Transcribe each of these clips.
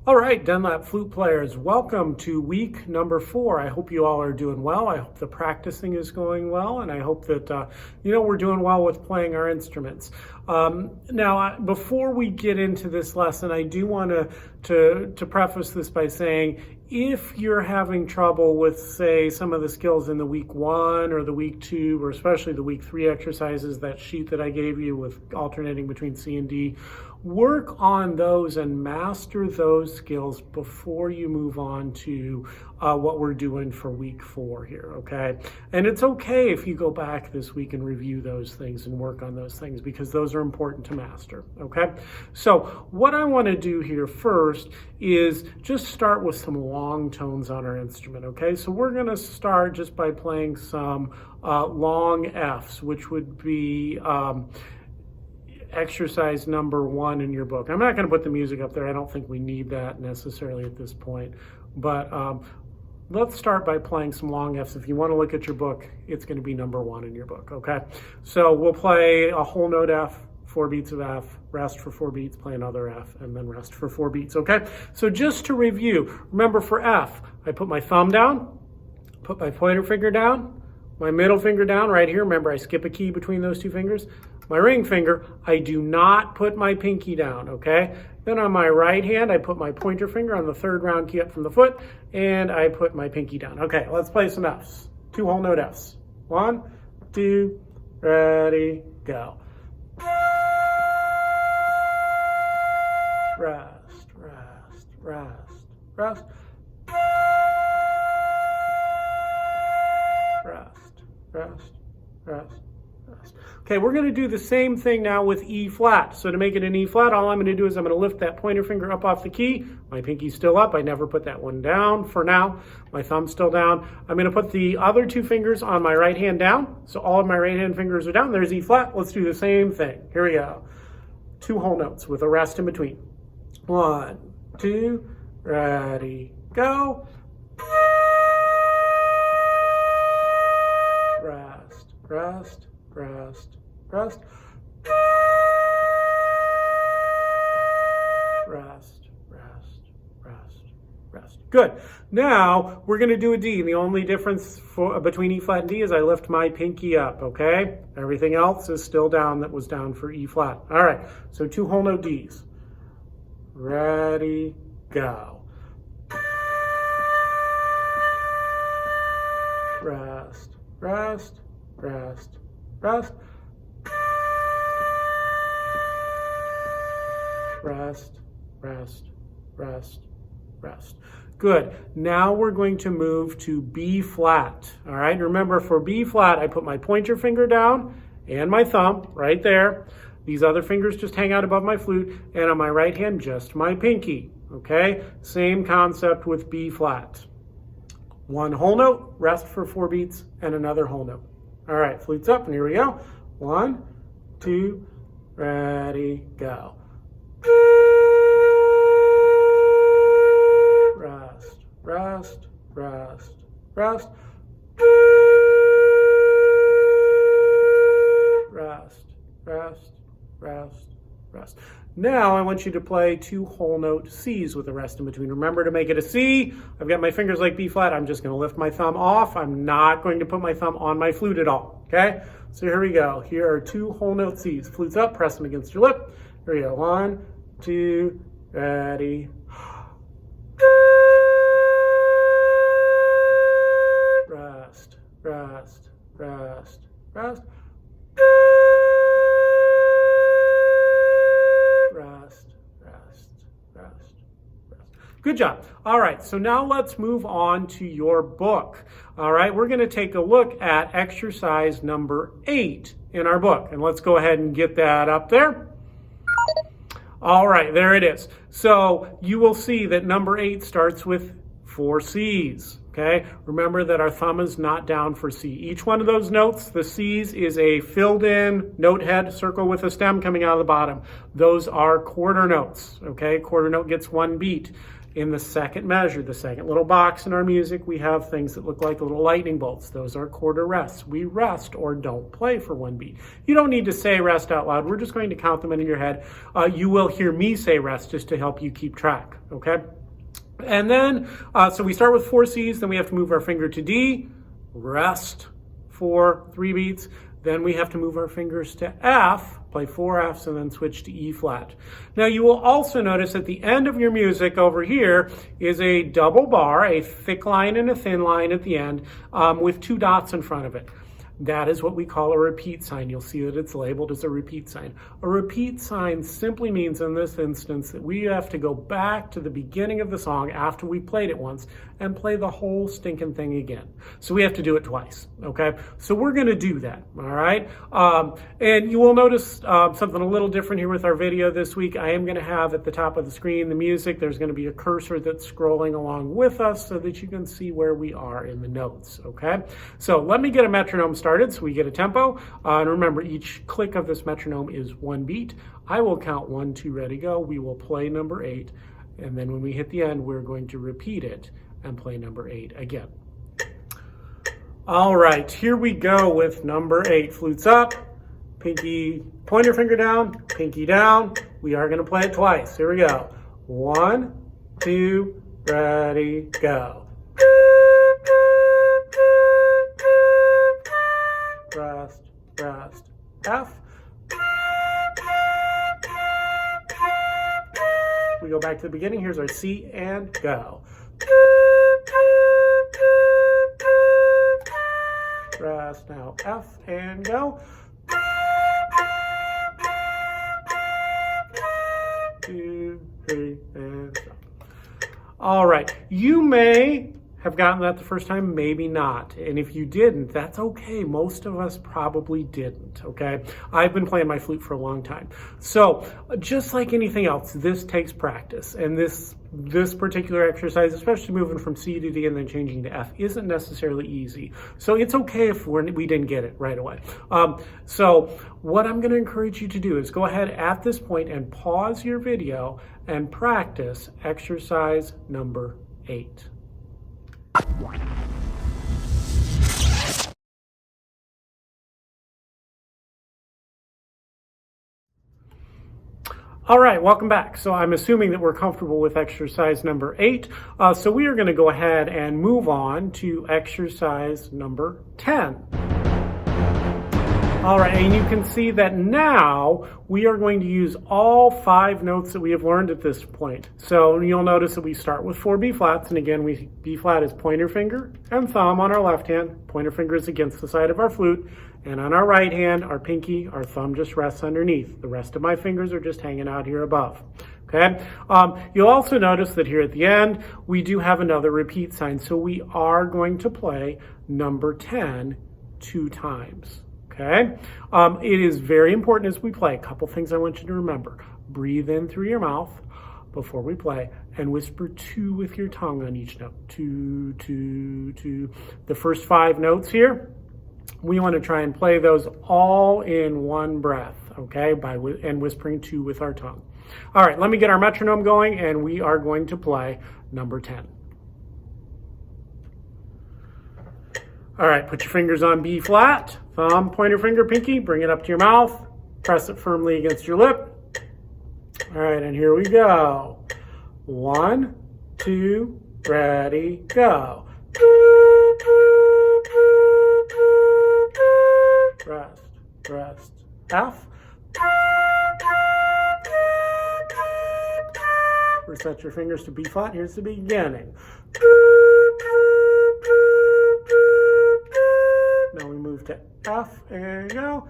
All right, Dunlap flute players, welcome to week number 4. I hope you all are doing well. I hope the practicing is going well, and I hope that we're doing well with playing our instruments. Now, before we get into this lesson, I do want to preface this by saying, if you're having trouble with, say, some of the skills in the week 1 or the week 2, or especially the week 3 exercises, that sheet that I gave you with alternating between C and D, work on those and master those skills before you move on to what we're doing for week 4 here, okay? And it's okay if you go back this week and review those things and work on those things, because those are important to master, okay? So what I want to do here first is just start with some long tones on our instrument, okay? So we're going to start just by playing some long Fs, which would be exercise number 1 in your book. I'm not going to put the music up there. I don't think we need that necessarily at this point, but let's start by playing some long Fs. If you want to look at your book, it's going to be number 1 in your book, okay? So we'll play a whole note F, 4 beats of F, rest for 4 beats, play another F, and then rest for 4 beats, okay? So just to review, remember for F, I put my thumb down, put my pointer finger down, my middle finger down right here. Remember, I skip a key between those 2 fingers. My ring finger, I do not put my pinky down, okay? Then on my right hand, I put my pointer finger on the 3rd round key up from the foot, and I put my pinky down. Okay, let's play some Fs. 2 whole note Fs. 1, 2, ready, go. Rest, rest, rest, rest. Rest, rest, rest. Okay, we're going to do the same thing now with E flat. So to make it an E flat, all I'm going to do is I'm going to lift that pointer finger up off the key. My pinky's still up. I never put that one down for now. My thumb's still down. I'm going to put the other 2 fingers on my right hand down. So all of my right hand fingers are down. There's E flat. Let's do the same thing. Here we go. 2 whole notes with a rest in between. 1, 2, ready, go. Rest, rest, rest, rest. Rest, rest, rest, rest. Good. Now we're going to do a D. The only difference between E flat and D is I lift my pinky up, okay? Everything else is still down that was down for E flat. All right, so 2 whole note Ds. Ready, go. Rest, rest, rest, rest. Rest, rest, rest, rest. Good. Now we're going to move to B flat. All right, remember for B flat, I put my pointer finger down and my thumb right there. These other fingers just hang out above my flute, and on my right hand, just my pinky. Okay, same concept with B flat. 1 whole note, rest for 4 beats, and another whole note. All right, flute's up, and here we go. 1, 2, ready, go. Rest, rest, rest, rest. Rest, rest, rest, rest. Now I want you to play 2 whole note Cs with a rest in between. Remember, to make it a C, I've got my fingers like B flat. I'm just going to lift my thumb off. I'm not going to put my thumb on my flute at all, okay? So here we go. Here are 2 whole note Cs. Flute's up, press them against your lip. Here we go. 1, 2, ready. Rest, rest, rest, rest. Rest, rest, rest, rest. Good job. All right, so now let's move on to your book. All right, we're going to take a look at exercise number 8 in our book. And let's go ahead and get that up there. All right, there it is. So you will see that number 8 starts with 4 C's. Okay, remember that our thumb is not down for C. Each one of those notes, the C's, is a filled in note head circle with a stem coming out of the bottom. Those are quarter notes. Okay, quarter note gets 1 beat. In the second measure, the second little box in our music, we have things that look like little lightning bolts. Those are quarter rests. We rest or don't play for 1 beat. You don't need to say rest out loud. We're just going to count them in your head. You will hear me say rest just to help you keep track. Okay. And then, so we start with 4 C's, then we have to move our finger to D, rest for 3 beats. Then we have to move our fingers to F, play 4 Fs, and then switch to E flat. Now you will also notice at the end of your music over here is a double bar, a thick line and a thin line at the end, with 2 dots in front of it. That is what we call a repeat sign. You'll see that it's labeled as a repeat sign. A repeat sign simply means in this instance that we have to go back to the beginning of the song after we played it once and play the whole stinking thing again. So we have to do it twice, okay? So we're gonna do that, all right? And you will notice something a little different here with our video this week. I am gonna have at the top of the screen the music. There's gonna be a cursor that's scrolling along with us so that you can see where we are in the notes, okay? So let me get a metronome started so we get a tempo. And remember, each click of this metronome is 1 beat. I will count 1, 2, ready, go. We will play number 8. And then when we hit the end, we're going to repeat it and play number 8 again. All right, here we go with number 8. Flutes up, pinky, pointer finger down, pinky down. We are gonna play it twice. Here we go. 1, 2, ready, go. Rest, rest, F. We go back to the beginning. Here's our C and go. Rest, now F and go. 2, 3, and go. All right, you may have gotten that the first time, maybe not. And if you didn't, that's okay. Most of us probably didn't, okay? I've been playing my flute for a long time. So just like anything else, this takes practice. And this particular exercise, especially moving from C to D and then changing to F, isn't necessarily easy. So it's okay if we didn't get it right away. So what I'm gonna encourage you to do is go ahead at this point and pause your video and practice exercise number 8. All right, welcome back. So I'm assuming that we're comfortable with exercise number 8. So we are going to go ahead and move on to exercise number 10. All right, and you can see that now we are going to use all 5 notes that we have learned at this point. So you'll notice that we start with 4 B flats, and again, B flat is pointer finger and thumb on our left hand. Pointer finger is against the side of our flute, and on our right hand, our pinky, our thumb just rests underneath. The rest of my fingers are just hanging out here above. Okay. You'll also notice that here at the end, we do have another repeat sign. So we are going to play number 10 2 times. Okay. It is very important as we play. A couple things I want you to remember. Breathe in through your mouth before we play and whisper 2 with your tongue on each note. 2, 2, 2. The first 5 notes here, we want to try and play those all in one breath, okay, and whispering 2 with our tongue. All right, let me get our metronome going, and we are going to play number 10. All right, put your fingers on B flat, thumb, pointer finger, pinky, bring it up to your mouth, press it firmly against your lip. All right, and here we go. 1, 2, ready, go. Rest, rest, F. Reset your fingers to B flat. Here's the beginning. Now we move to F and go.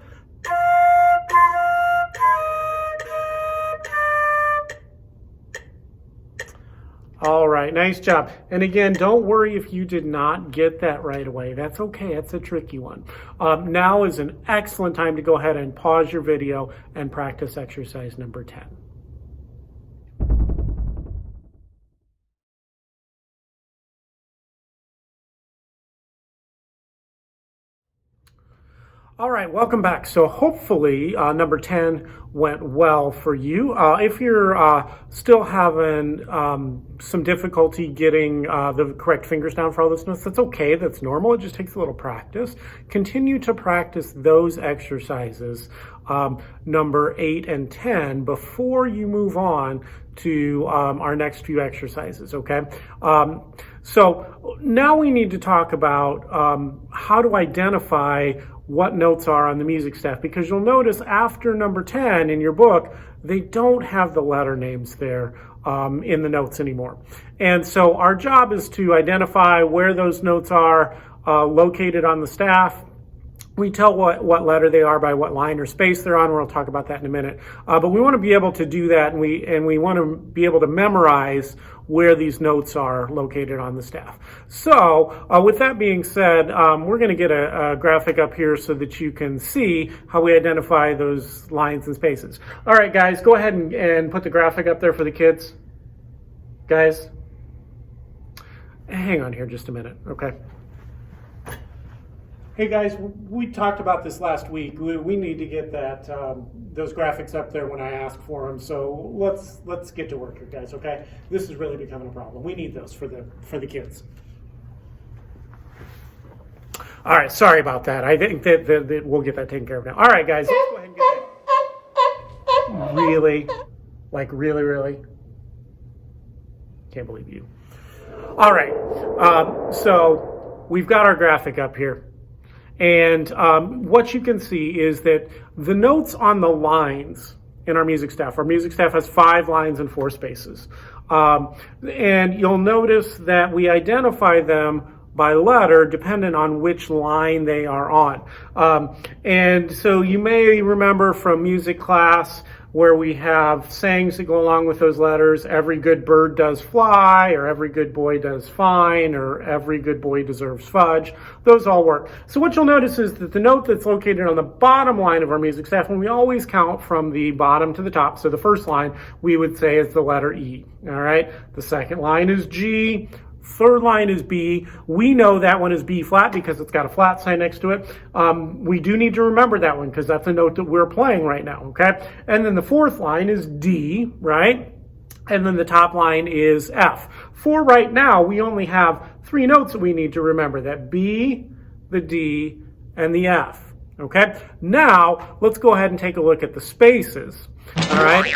All right. nice job. And again, don't worry if you did not get that right away. That's okay, it's a tricky one. Now is an excellent time to go ahead and pause your video and practice exercise number 10. All right, welcome back. So hopefully number 10 went well for you. If you're still having some difficulty getting the correct fingers down for all those notes, that's okay, that's normal. It just takes a little practice. Continue to practice those exercises, number 8 and 10, before you move on to our next few exercises, okay? So now we need to talk about how to identify what notes are on the music staff, because you'll notice after number 10 in your book, they don't have the letter names there in the notes anymore. And so our job is to identify where those notes are located on the staff. We tell what letter they are by what line or space they're on. We'll talk about that in a minute. But we want to be able to do that, and we want to be able to memorize where these notes are located on the staff. So with that being said, we're going to get a graphic up here so that you can see how we identify those lines and spaces. All right, guys, go ahead and put the graphic up there for the kids. Guys, hang on here just a minute, okay? Hey guys, we talked about this last week. We need to get that those graphics up there when I ask for them. So let's get to work here, guys. Okay, this is really becoming a problem. We need those for the kids. All right, sorry about that. I think that we'll get that taken care of now. All right, guys, let's go ahead and get that. Really, like really. Can't believe you. All right, so we've got our graphic up here. And what you can see is that the notes on the lines in our music staff has 5 lines and 4 spaces. And you'll notice that we identify them by letter dependent on which line they are on. And so you may remember from music class where we have sayings that go along with those letters. Every good bird does fly, or every good boy does fine, or every good boy deserves fudge. Those all work. So what you'll notice is that the note that's located on the bottom line of our music staff, and we always count from the bottom to the top. So the first line we would say is the letter E. All right. The second line is G. Third line is B. We know that one is B flat because it's got a flat sign next to it. We do need to remember that one because that's a note that we're playing right now, okay? And then the fourth line is D, right? And then the top line is F. For right now, we only have 3 notes that we need to remember, that B, the D, and the F, okay? Now, let's go ahead and take a look at the spaces, all right?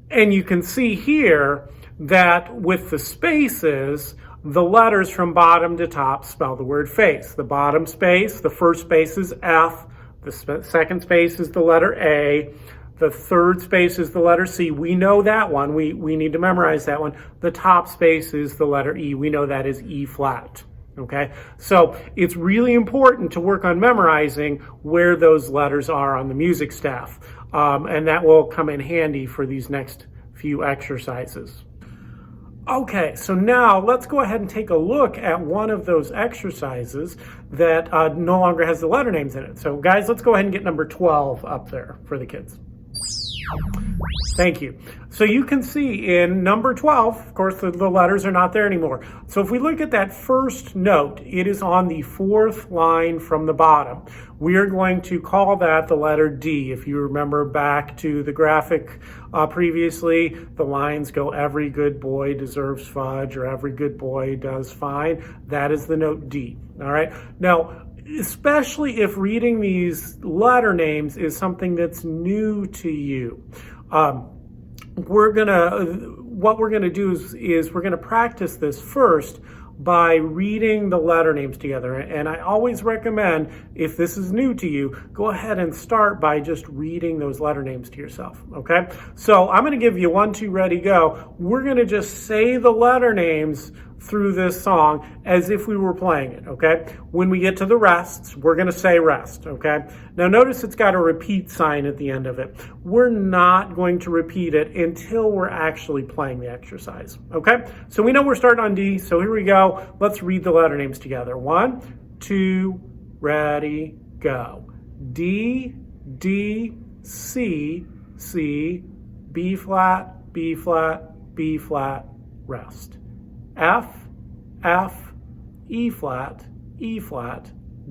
And you can see here that with the spaces, the letters from bottom to top spell the word face. The bottom space, the first space is F, the second space is the letter A, the third space is the letter C. We know that one. We need to memorize that one. The top space is the letter E. We know that is E flat. Okay, so it's really important to work on memorizing where those letters are on the music staff, and that will come in handy for these next few exercises. Okay, so now let's go ahead and take a look at one of those exercises that no longer has the letter names in it. So guys, let's go ahead and get number 12 up there for the kids. Thank you. So you can see in number 12, of course, the letters are not there anymore. So if we look at that first note, it is on the 4th line from the bottom. We are going to call that the letter D. If you remember back to the graphic previously, the lines go, every good boy deserves fudge, or every good boy does fine. That is the note D. All right. Now, especially if reading these letter names is something that's new to you. What we're gonna do is we're gonna practice this first by reading the letter names together. And I always recommend, if this is new to you, go ahead and start by just reading those letter names to yourself, okay? So I'm gonna give you 1, 2, ready, go. We're gonna just say the letter names through this song as if we were playing it, okay? When we get to the rests, we're going to say rest, okay? Now notice it's got a repeat sign at the end of it. We're not going to repeat it until we're actually playing the exercise, okay? So we know we're starting on D, so here we go. Let's read the letter names together. 1, 2, ready, go. D, D, C, C, B flat, B flat, B flat, rest. F, F, E flat,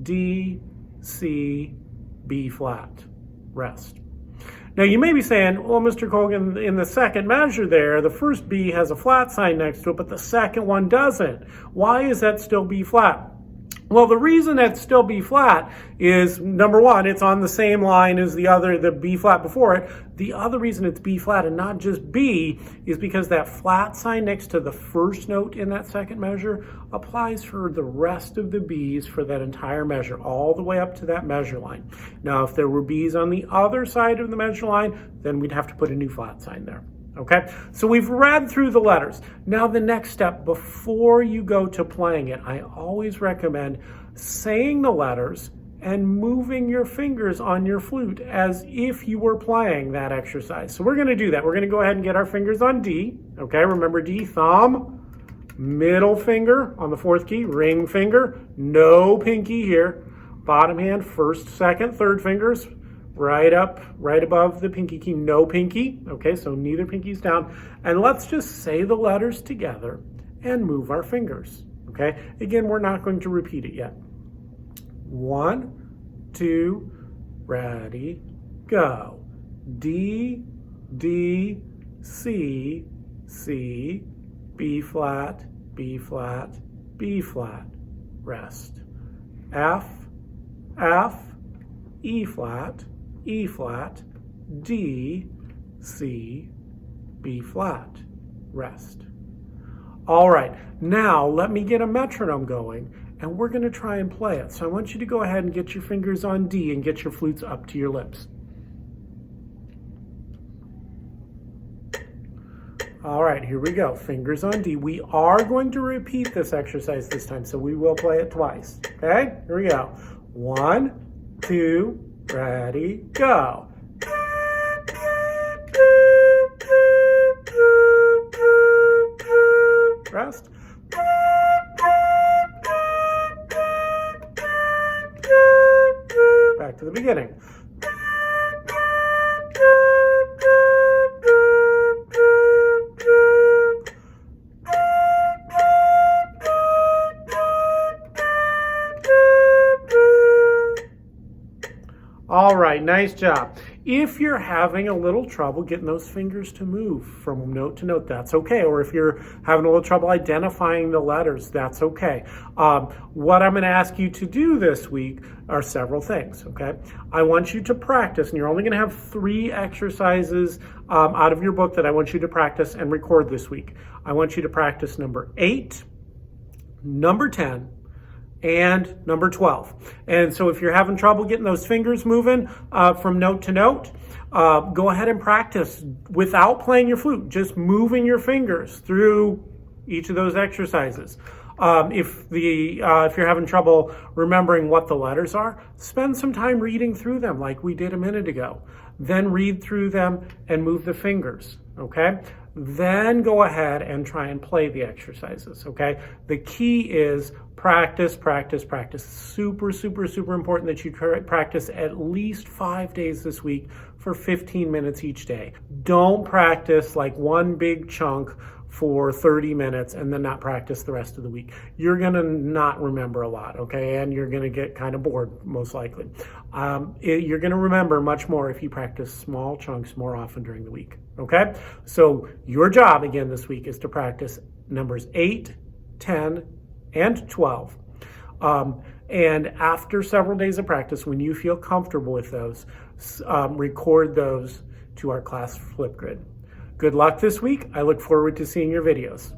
D, C, B flat, rest. Now you may be saying, well, Mr. Colgan, in the second measure there, the first B has a flat sign next to it, but the second one doesn't. Why is that still B flat? Well, the reason it's still B flat is, number one, it's on the same line as the B flat before it. The other reason it's B flat and not just B is because that flat sign next to the first note in that second measure applies for the rest of the Bs for that entire measure, all the way up to that measure line. Now, if there were Bs on the other side of the measure line, then we'd have to put a new flat sign there. Okay, so we've read through the letters. Now the next step, before you go to playing it, I always recommend saying the letters and moving your fingers on your flute as if you were playing that exercise. So we're going to do that. We're going to go ahead and get our fingers on D. Okay, remember D, thumb, middle finger on the fourth key, ring finger, no pinky here, bottom hand, first, second, third fingers, right up, right above the pinky key, no pinky. Okay, so neither pinky's down. And let's just say the letters together and move our fingers. Okay, again, we're not going to repeat it yet. 1, 2, ready, go. D, D, C, C, B flat, B flat, B flat, rest. F, F, E flat, D, C, B flat, rest. All right, now let me get a metronome going and we're gonna try and play it. So I want you to go ahead and get your fingers on D and get your flutes up to your lips. All right, here we go, fingers on D. We are going to repeat this exercise this time, so we will play it twice, okay? Here we go. 1, 2, ready, go. Rest. Back to the beginning. All right, nice job. If you're having a little trouble getting those fingers to move from note to note, that's okay. Or if you're having a little trouble identifying the letters, that's okay. What I'm going to ask you to do this week are several things, okay? I want you to practice, and you're only going to have 3 exercises out of your book that I want you to practice and record this week. I want you to practice number 8, number 10, and number 12. And so if you're having trouble getting those fingers moving from note to note, go ahead and practice without playing your flute, just moving your fingers through each of those exercises. If you're having trouble remembering what the letters are, spend some time reading through them like we did a minute ago. Then read through them and move the fingers, okay? Then go ahead and try and play the exercises, okay? The key is practice, practice, practice. Super, super, super important that you practice at least 5 days this week for 15 minutes each day. Don't practice like one big chunk for 30 minutes and then not practice the rest of the week. You're gonna not remember a lot, okay? And you're gonna get kind of bored, most likely. You're gonna remember much more if you practice small chunks more often during the week, okay? So your job again this week is to practice numbers 8, 10, and 12. And after several days of practice, when you feel comfortable with those, record those to our class Flipgrid. Good luck this week. I look forward to seeing your videos.